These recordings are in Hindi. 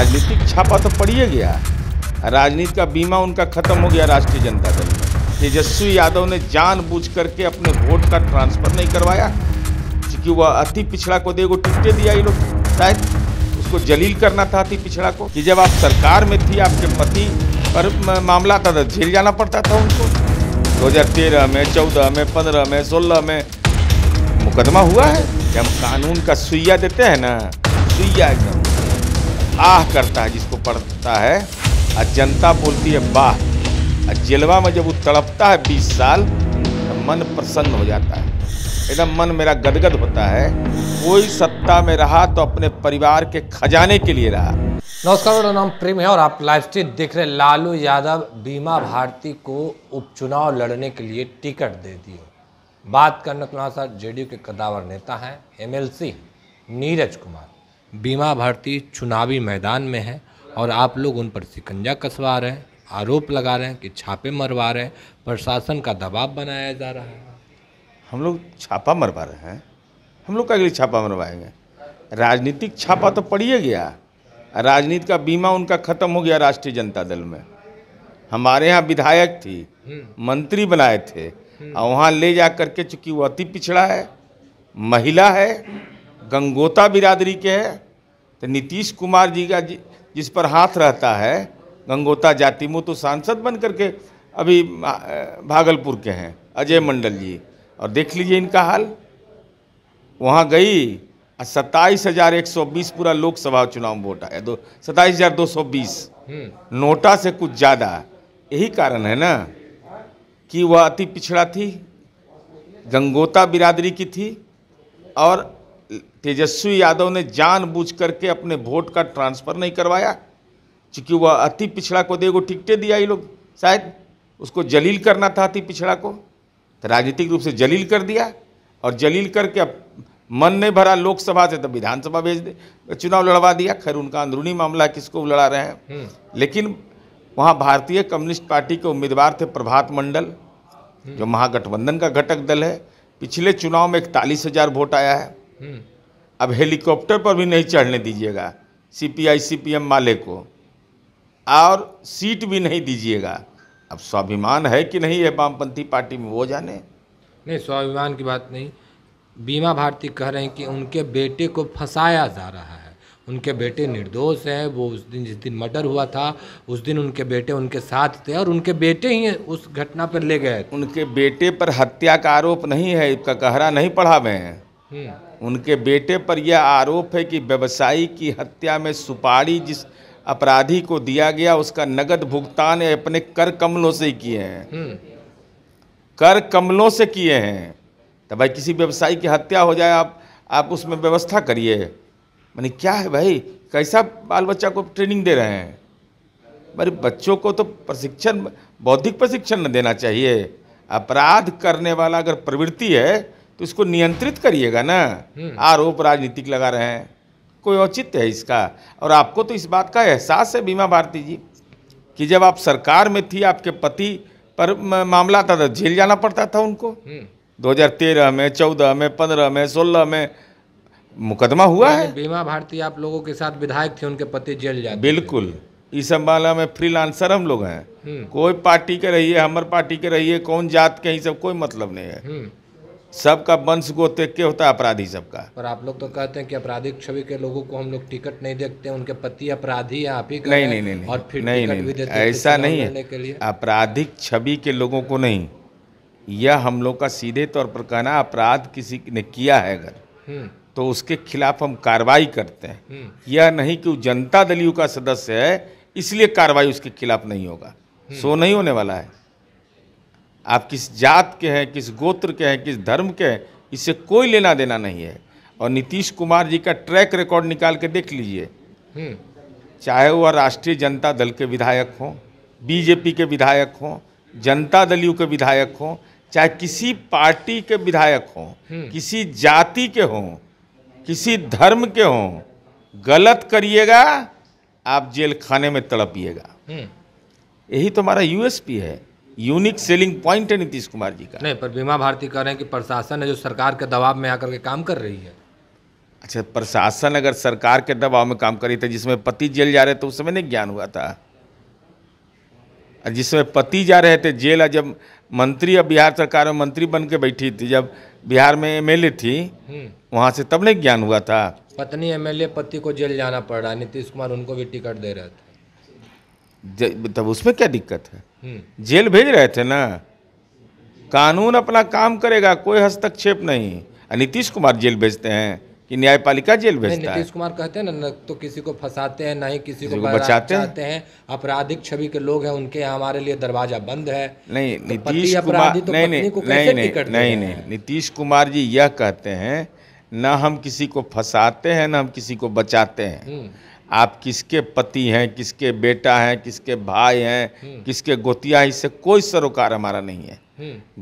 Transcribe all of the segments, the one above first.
राजनीतिक छापा तो पड़िए गया। राजनीति का बीमा उनका खत्म हो गया राष्ट्रीय जनता दल में। तेजस्वी यादव ने जानबूझ करके अपने वोट का ट्रांसफर नहीं करवाया, क्योंकि वह अति पिछड़ा को देखो टिकटें दिया ये लोग, शायद उसको जलील करना था अति पिछड़ा को। कि जब आप सरकार में थी, आपके पति पर मामला था तो जेल जाना पड़ता था उनको। 2013 में, 14 में, 15 में, 16 में मुकदमा हुआ है। जब कानून का सुइया देते हैं ना, सुइया एकदम आह करता है जिसको पढ़ता है, और जनता बोलती है वाह। और जेलवा में जब वो तड़पता है 20 साल, तो मन प्रसन्न हो जाता है, एकदम मन मेरा गदगद होता है। कोई सत्ता में रहा तो अपने परिवार के खजाने के लिए रहा। नमस्कार, मेरा नाम प्रेम है और आप लाइव स्ट्रीम देख रहे हैं। लालू यादव बीमा भारती को उपचुनाव लड़ने के लिए टिकट दे दिए। बात करने के अनुसार जेडीयू के कद्दावर नेता हैं एमएलसी नीरज कुमार। बीमा भारती चुनावी मैदान में है और आप लोग उन पर शिकंजा कसवा रहे हैं, आरोप लगा रहे हैं कि छापे मरवा रहे हैं, प्रशासन का दबाव बनाया जा रहा है। हम लोग छापा मरवा रहे हैं? हम लोग क्या छापा मरवाएंगे? राजनीतिक छापा तो पड़िए गया। राजनीति का बीमा उनका खत्म हो गया राष्ट्रीय जनता दल में। हमारे यहाँ विधायक थी, मंत्री बनाए थे, और वहाँ ले जा करके, चूँकि वो अति पिछड़ा है, महिला है, गंगोता बिरादरी के है, तो नीतीश कुमार जी का जिस पर हाथ रहता है, गंगोता जाति में, तो सांसद बन करके अभी भागलपुर के हैं अजय मंडल जी। और देख लीजिए इनका हाल। वहाँ गई 27,120 पूरा लोकसभा चुनाव में वोट आया, 27,220 नोटा से कुछ ज़्यादा। यही कारण है ना कि वह अति पिछड़ा थी, गंगोता बिरादरी की थी, और तेजस्वी यादव ने जानबूझ करके अपने वोट का ट्रांसफ़र नहीं करवाया, क्योंकि वह अति पिछड़ा को देखो टिकटें दिया ये लोग, शायद उसको जलील करना था अति पिछड़ा को, तो राजनीतिक रूप से जलील कर दिया। और जलील करके अब मन नहीं भरा लोकसभा से, तो विधानसभा भेज दे, चुनाव लड़वा दिया। खैर उनका अंदरूनी मामला है, किसको लड़ा रहे हैं। लेकिन वहाँ भारतीय कम्युनिस्ट पार्टी के उम्मीदवार थे प्रभात मंडल, जो महागठबंधन का घटक दल है। पिछले चुनाव में 41,000 वोट आया है। अब हेलीकॉप्टर पर भी नहीं चढ़ने दीजिएगा सीपीआई सीपीएम माले को, और सीट भी नहीं दीजिएगा। अब स्वाभिमान है कि नहीं है वामपंथी पार्टी में, वो जाने। नहीं, स्वाभिमान की बात नहीं। बीमा भारती कह रहे हैं कि उनके बेटे को फंसाया जा रहा है, उनके बेटे निर्दोष हैं। वो उस दिन, जिस दिन मर्डर हुआ था, उस दिन उनके बेटे उनके साथ थे और उनके बेटे ही उस घटना पर ले गए। उनके बेटे पर हत्या का आरोप नहीं है, इसका कहरा नहीं पढ़ा हुए हैं। उनके बेटे पर यह आरोप है कि व्यवसायी की हत्या में सुपारी जिस अपराधी को दिया गया, उसका नगद भुगतान अपने कर कमलों से ही किए हैं, कर कमलों से किए हैं। तो भाई किसी व्यवसायी की हत्या हो जाए, आप उसमें व्यवस्था करिए। माने क्या है भाई, कैसा बाल बच्चा को ट्रेनिंग दे रहे हैं? भाई बच्चों को तो प्रशिक्षण, बौद्धिक प्रशिक्षण न देना चाहिए। अपराध करने वाला अगर प्रवृत्ति है तो इसको नियंत्रित करिएगा ना। आरोप राजनीतिक लगा रहे हैं, कोई औचित्य है इसका? और आपको तो इस बात का एहसास है बीमा भारती जी, कि जब आप सरकार में थी, आपके पति पर मामला था तो जेल जाना पड़ता था उनको। 2013 में, 14 में, 15 में, 16 में मुकदमा हुआ है। बीमा भारती आप लोगों के साथ विधायक थे, उनके पति जेल जाते। बिल्कुल, इस मामला में फ्रीलांसर हम लोग हैं। कोई पार्टी के रहिए, हमारे पार्टी के रहिए, कौन जात के, ही सब कोई मतलब नहीं है। सबका वंश गोत्र के होता है अपराधी सबका। पर आप लोग तो कहते हैं कि आपराधिक छवि के लोगों को हम लोग टिकट नहीं देखते, उनके पति अपराधी हैं, आप ही नहीं नहीं नहीं और फिर नहीं टिकट भी नहीं, देते ऐसा नहीं है। आपराधिक छवि के लोगों को नहीं, यह हम लोग का सीधे तौर पर कहना, अपराध किसी ने किया है अगर, तो उसके खिलाफ हम कार्रवाई करते हैं। यह नहीं कि वो जनता दल का सदस्य है इसलिए कार्रवाई उसके खिलाफ नहीं होगा, सो नहीं होने वाला है। आप किस जात के हैं, किस गोत्र के हैं, किस धर्म के हैं, इससे कोई लेना देना नहीं है। और नीतीश कुमार जी का ट्रैक रिकॉर्ड निकाल के देख लीजिए, चाहे वह राष्ट्रीय जनता दल के विधायक हों, बीजेपी के विधायक हों, जनता दल के विधायक हों, चाहे किसी पार्टी के विधायक हों, किसी जाति के हों, किसी धर्म के हों, गलत करिएगा आप जेल खाने में तड़पिएगा। यही तो हमारा यूएसपी है, यूनिक सेलिंग पॉइंट है नीतीश कुमार जी का। नहीं, पर बीमा भारती कह रहे हैं कि प्रशासन है जो सरकार के दबाव में आकर के काम कर रही है। अच्छा, प्रशासन अगर सरकार के दबाव में काम करी था, जिसमें पति जेल जा रहे थे उस समय नहीं ज्ञान हुआ था? जिसमें पति जा रहे थे जेल, जब मंत्री, अब बिहार सरकार में मंत्री बन के बैठी थी, जब बिहार में एमएलए थी वहाँ से, तब नहीं ज्ञान हुआ था? पत्नी एमएलए, पति को जेल जाना पड़ रहा है, नीतीश कुमार उनको भी टिकट दे रहे थे। तब उसमें क्या दिक्कत है? जेल भेज रहे थे ना, कानून अपना काम करेगा, कोई हस्तक्षेप नहीं। नीतीश कुमार जेल भेजते हैं कि न्यायपालिका जेल भेजता है? नीतीश कुमार कहते हैं ना, न तो किसी को फंसाते हैं, ना ही किसी को बचाते हैं। आपराधिक छवि के लोग हैं, उनके हमारे लिए दरवाजा बंद है। नहीं, तो नीतीश कुमार नहीं, नीतीश कुमार जी यह कहते हैं, ना हम किसी को फंसाते हैं, ना हम किसी को बचाते हैं। आप किसके पति हैं, किसके बेटा हैं, किसके भाई हैं, किसके गोतिया, इससे कोई सरोकार हमारा नहीं है।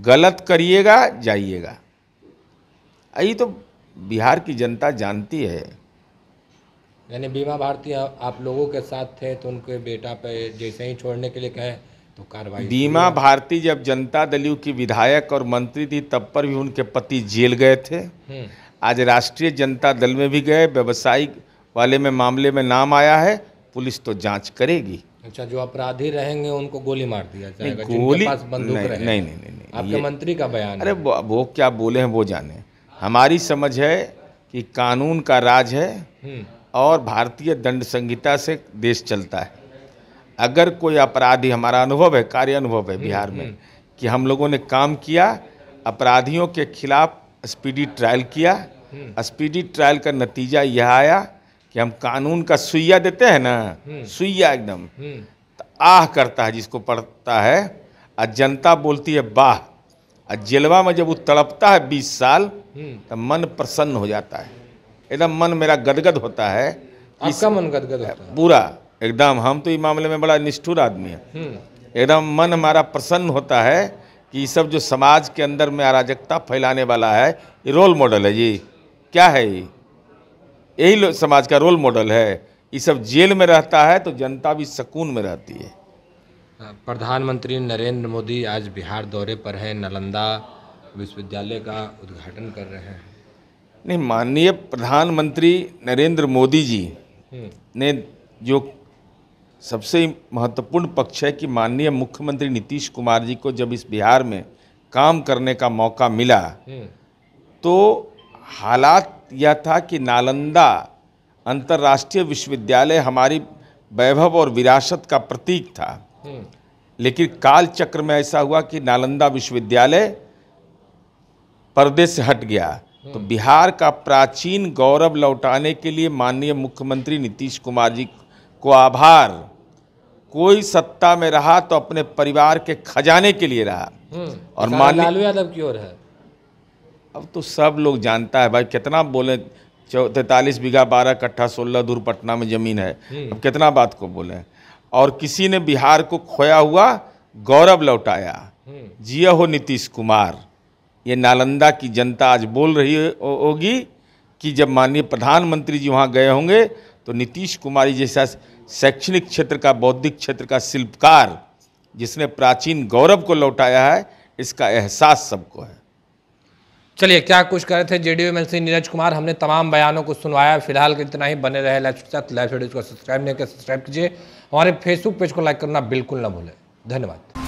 गलत करिएगा, जाइएगा। यही तो बिहार की जनता जानती है। यानी बीमा भारती आप लोगों के साथ थे, तो उनके बेटा पे जैसे ही छोड़ने के लिए कहे तो कार्रवाई। बीमा भारती जब जनता दल की विधायक और मंत्री थी, तब पर भी उनके पति जेल गए थे। आज राष्ट्रीय जनता दल में भी गए, व्यवसायिक वाले में मामले में नाम आया है, पुलिस तो जांच करेगी। अच्छा, जो अपराधी रहेंगे उनको गोली मार दिया जाएगा? गोली? पास बंदूक नहीं, आपके मंत्री का बयान। अरे वो क्या बोले हैं वो जाने। हमारी समझ है कि कानून का राज है और भारतीय दंड संहिता से देश चलता है। अगर कोई अपराधी, हमारा अनुभव है, कार्य अनुभव है बिहार में, कि हम लोगों ने काम किया, अपराधियों के खिलाफ स्पीडी ट्रायल किया। स्पीडी ट्रायल का नतीजा यह आया कि हम कानून का सुइया देते हैं ना, सुइया एकदम तो आह करता है जिसको पढ़ता है, और जनता बोलती है वाह। और जेलवा में जब वो तड़पता है 20 साल, तो मन प्रसन्न हो जाता है, एकदम मन मेरा गदगद होता है। आपका मन गदगद होता है? पूरा एकदम। हम तो इस मामले में बड़ा निष्ठुर आदमी है। एकदम मन हमारा प्रसन्न होता है कि ये सब जो समाज के अंदर में अराजकता फैलाने वाला है, ये रोल मॉडल है जी। क्या है ये? यही समाज का रोल मॉडल है। ये सब जेल में रहता है तो जनता भी सुकून में रहती है। प्रधानमंत्री नरेंद्र मोदी आज बिहार दौरे पर हैं, नालंदा विश्वविद्यालय का उद्घाटन कर रहे हैं। नहीं, माननीय प्रधानमंत्री नरेंद्र मोदी जी ने जो सबसे महत्वपूर्ण पक्ष है कि माननीय मुख्यमंत्री नीतीश कुमार जी को जब इस बिहार में काम करने का मौका मिला, तो हालात यह था कि नालंदा अंतर्राष्ट्रीय विश्वविद्यालय हमारी वैभव और विरासत का प्रतीक था। लेकिन काल चक्र में ऐसा हुआ कि नालंदा विश्वविद्यालय पर्दे से हट गया। तो बिहार का प्राचीन गौरव लौटाने के लिए माननीय मुख्यमंत्री नीतीश कुमार जी को आभार। कोई सत्ता में रहा तो अपने परिवार के खजाने के लिए रहा। और माननीय लालू यादव की ओर है। अब तो सब लोग जानता है भाई, कितना बोले, 43 बीघा 12 कट्ठा 16 दूर पटना में ज़मीन है, अब कितना बात को बोले। और किसी ने बिहार को खोया हुआ गौरव लौटाया। जिया हो नीतीश कुमार। ये नालंदा की जनता आज बोल रही होगी कि जब माननीय प्रधानमंत्री जी वहाँ गए होंगे तो नीतीश कुमार जैसा शैक्षणिक क्षेत्र का, बौद्धिक क्षेत्र का शिल्पकार, जिसने प्राचीन गौरव को लौटाया है, इसका एहसास सबको है। चलिए, क्या कुछ कर रहे थे जेडीयू एमएलसी नीरज कुमार। हमने तमाम बयानों को सुनवाया। फिलहाल के इतना ही। बने रहे लाइव के साथ। लाइव वीडियोज़ को सब्सक्राइब नहीं किया, सब्सक्राइब कीजिए। हमारे फेसबुक पेज को लाइक करना बिल्कुल ना भूलें। धन्यवाद।